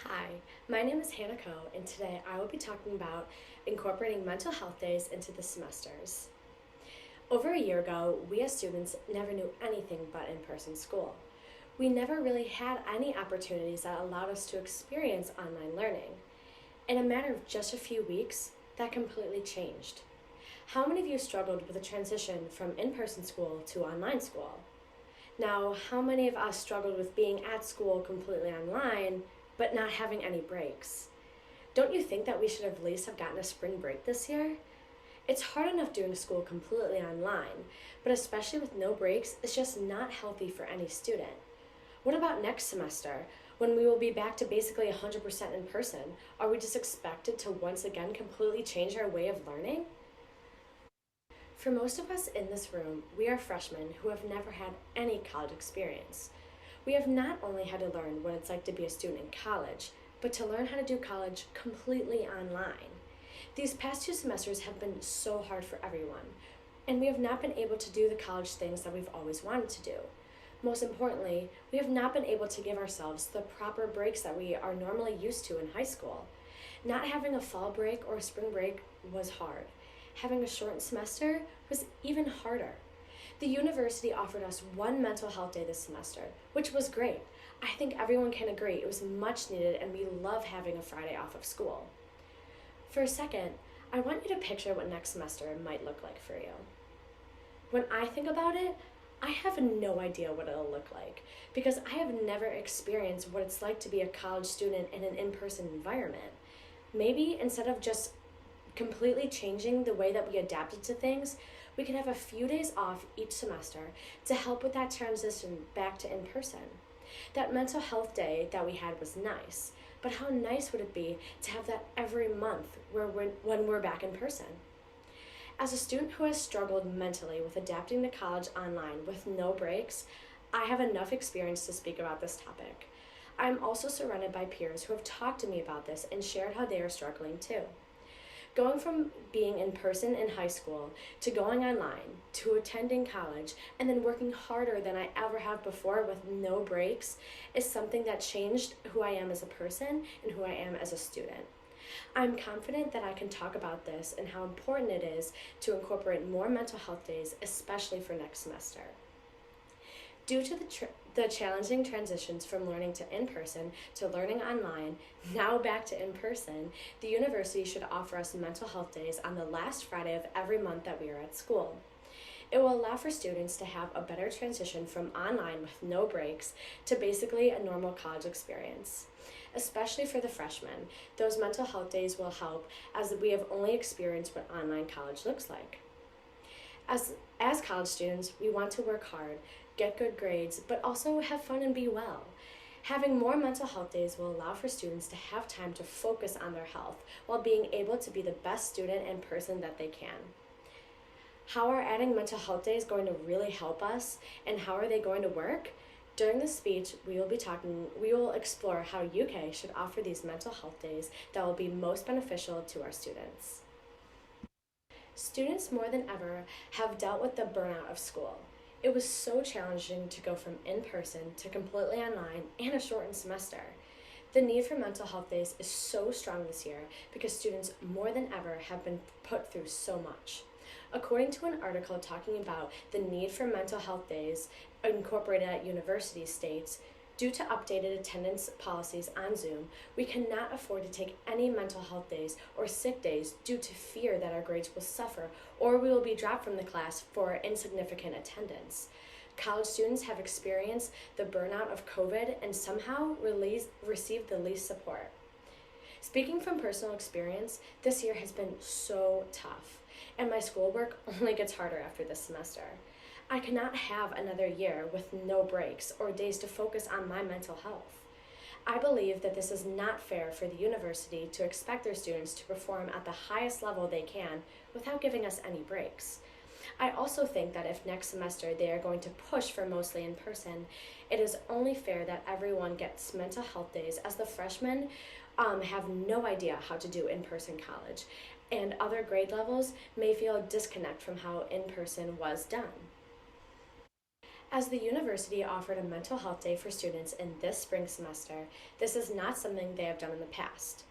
Hi, my name is Hanako, and today I will be talking about incorporating mental health days into the semesters. Over a year ago, we as students never knew anything but in person school. We never really had any opportunities that allowed us to experience online learning. In a matter of just a few weeks, that completely changed. How many of you struggled with the transition from in person school to online school? Now, how many of us struggled with being at school completely online, but not having any breaks? Don't you think that we should at least have gotten a spring break this year? It's hard enough doing school completely online, but especially with no breaks, it's just not healthy for any student. What about next semester, when we will be back to basically 100% in person? Are we just expected to once again completely change our way of learning? For most of us in this room, we are freshmen who have never had any college experience. We have not only had to learn what it's like to be a student in college, but to learn how to do college completely online. These past 2 semesters have been so hard for everyone, and we have not been able to do the college things that we've always wanted to do. Most importantly, we have not been able to give ourselves the proper breaks that we are normally used to in high school. Not having a fall break or a spring break was hard. Having a shortened semester was even harder. The university offered us one mental health day this semester, which was great. I think everyone can agree it was much needed, and we love having a Friday off of school. For a second, I want you to picture what next semester might look like for you. When I think about it, I have no idea what it'll look like because I have never experienced what it's like to be a college student in an in-person environment. Maybe instead of just completely changing the way that we adapted to things, we could have a few days off each semester to help with that transition back to in-person. That mental health day that we had was nice, but how nice would it be to have that every month when we're back in person? As a student who has struggled mentally with adapting to college online with no breaks, I have enough experience to speak about this topic. I am also surrounded by peers who have talked to me about this and shared how they are struggling too. Going from being in person in high school to going online to attending college and then working harder than I ever have before with no breaks is something that changed who I am as a person and who I am as a student. I'm confident that I can talk about this and how important it is to incorporate more mental health days, especially for next semester. Due to the challenging transitions from learning to in-person to learning online, now back to in-person, the university should offer us mental health days on the last Friday of every month that we are at school. It will allow for students to have a better transition from online with no breaks to basically a normal college experience. Especially for the freshmen, those mental health days will help as we have only experienced what online college looks like. As college students, we want to work hard, get good grades, but also have fun and be well. Having more mental health days will allow for students to have time to focus on their health while being able to be the best student and person that they can. How are adding mental health days going to really help us, and how are they going to work? During this speech, we will explore how UK should offer these mental health days that will be most beneficial to our students. Students more than ever have dealt with the burnout of school. It was so challenging to go from in-person to completely online and a shortened semester. The need for mental health days is so strong this year because students more than ever have been put through so much. According to an article talking about the need for mental health days incorporated at universities states, due to updated attendance policies on Zoom, we cannot afford to take any mental health days or sick days due to fear that our grades will suffer or we will be dropped from the class for insignificant attendance. College students have experienced the burnout of COVID and somehow received the least support. Speaking from personal experience, this year has been so tough, and my schoolwork only gets harder after this semester. I cannot have another year with no breaks or days to focus on my mental health. I believe that this is not fair for the university to expect their students to perform at the highest level they can without giving us any breaks. I also think that if next semester they are going to push for mostly in person, it is only fair that everyone gets mental health days, as the freshmen have no idea how to do in-person college, and other grade levels may feel a disconnect from how in-person was done. As the university offered a mental health day for students in this spring semester, this is not something they have done in the past.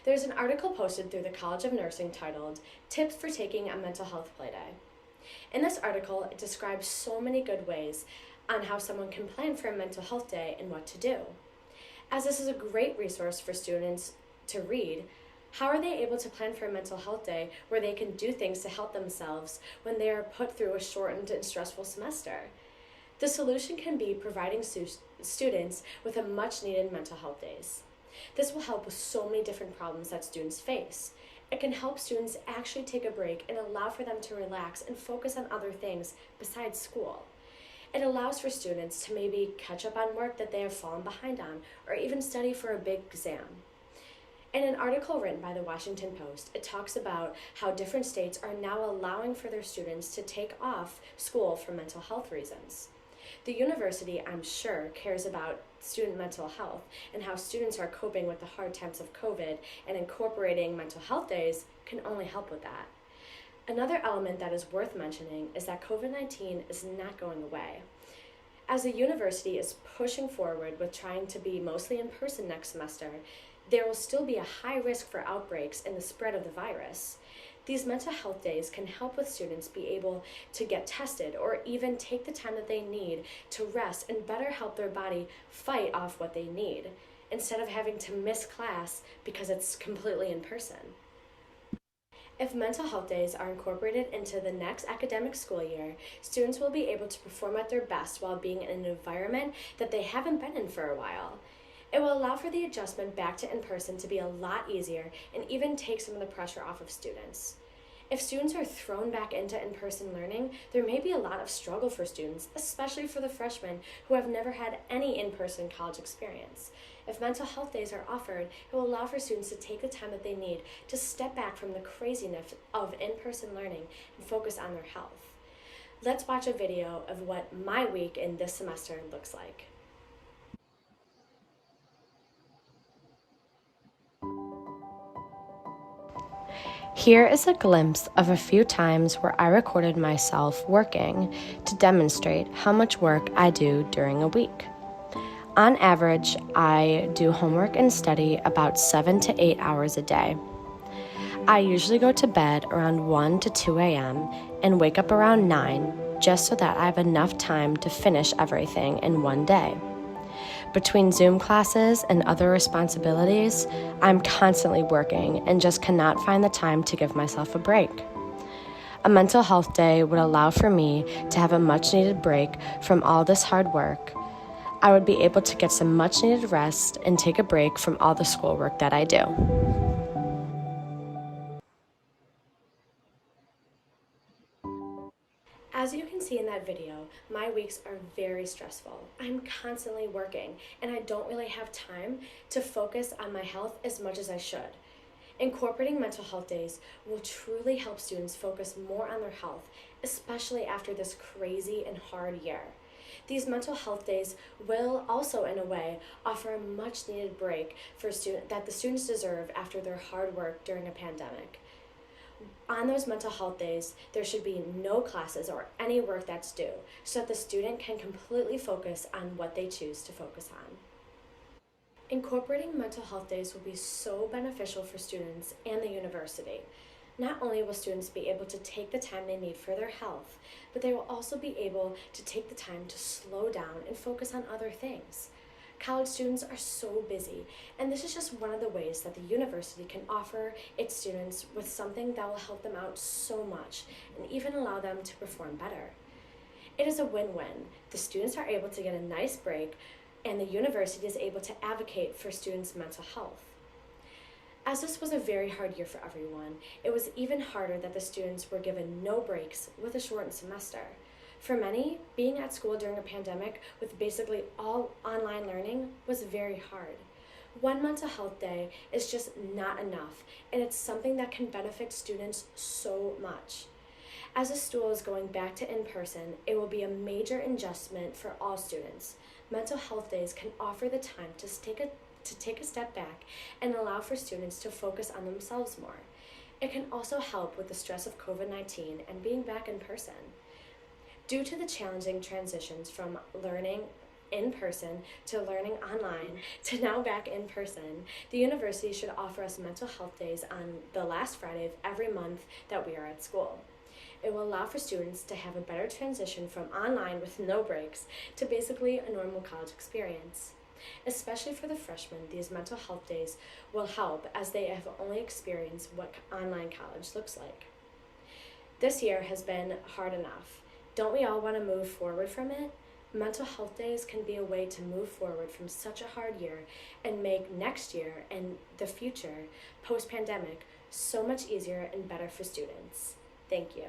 There's an article posted through the College of Nursing titled, "Tips for Taking a Mental Health Play Day." In this article, it describes so many good ways on how someone can plan for a mental health day and what to do. As this is a great resource for students to read, how are they able to plan for a mental health day where they can do things to help themselves when they are put through a shortened and stressful semester? The solution can be providing students with a much needed mental health days. This will help with so many different problems that students face. It can help students actually take a break and allow for them to relax and focus on other things besides school. It allows for students to maybe catch up on work that they have fallen behind on, or even study for a big exam. In an article written by the Washington Post, it talks about how different states are now allowing for their students to take off school for mental health reasons. The university, I'm sure, cares about student mental health and how students are coping with the hard times of COVID, and incorporating mental health days can only help with that. Another element that is worth mentioning is that COVID-19 is not going away. As the university is pushing forward with trying to be mostly in person next semester, there will still be a high risk for outbreaks and the spread of the virus. These mental health days can help with students be able to get tested or even take the time that they need to rest and better help their body fight off what they need, instead of having to miss class because it's completely in person. If mental health days are incorporated into the next academic school year, students will be able to perform at their best while being in an environment that they haven't been in for a while. It will allow for the adjustment back to in-person to be a lot easier and even take some of the pressure off of students. If students are thrown back into in-person learning, there may be a lot of struggle for students, especially for the freshmen who have never had any in-person college experience. If mental health days are offered, it will allow for students to take the time that they need to step back from the craziness of in-person learning and focus on their health. Let's watch a video of what my week in this semester looks like. Here is a glimpse of a few times where I recorded myself working to demonstrate how much work I do during a week. On average, I do homework and study about 7 to 8 hours a day. I usually go to bed around 1 to 2 a.m. and wake up around 9 just so that I have enough time to finish everything in one day. Between Zoom classes and other responsibilities, I'm constantly working and just cannot find the time to give myself a break. A mental health day would allow for me to have a much needed break from all this hard work. I would be able to get some much needed rest and take a break from all the schoolwork that I do. As you can see in that video, my weeks are very stressful. I'm constantly working, and I don't really have time to focus on my health as much as I should. Incorporating mental health days will truly help students focus more on their health, especially after this crazy and hard year. These mental health days will also, in a way, offer a much needed break that the students deserve after their hard work during a pandemic. On those mental health days, there should be no classes or any work that's due, so that the student can completely focus on what they choose to focus on. Incorporating mental health days will be so beneficial for students and the university. Not only will students be able to take the time they need for their health, but they will also be able to take the time to slow down and focus on other things. College students are so busy, and this is just one of the ways that the university can offer its students with something that will help them out so much and even allow them to perform better. It is a win-win. The students are able to get a nice break, and the university is able to advocate for students' mental health. As this was a very hard year for everyone, it was even harder that the students were given no breaks with a shortened semester. For many, being at school during a pandemic with basically all online learning was very hard. One mental health day is just not enough, and it's something that can benefit students so much. As the school is going back to in-person, it will be a major adjustment for all students. Mental health days can offer the time to take a step back and allow for students to focus on themselves more. It can also help with the stress of COVID-19 and being back in person. Due to the challenging transitions from learning in person to learning online to now back in person, the university should offer us mental health days on the last Friday of every month that we are at school. It will allow for students to have a better transition from online with no breaks to basically a normal college experience. Especially for the freshmen, these mental health days will help as they have only experienced what online college looks like. This year has been hard enough. Don't we all want to move forward from it? Mental health days can be a way to move forward from such a hard year and make next year and the future, post-pandemic, so much easier and better for students. Thank you.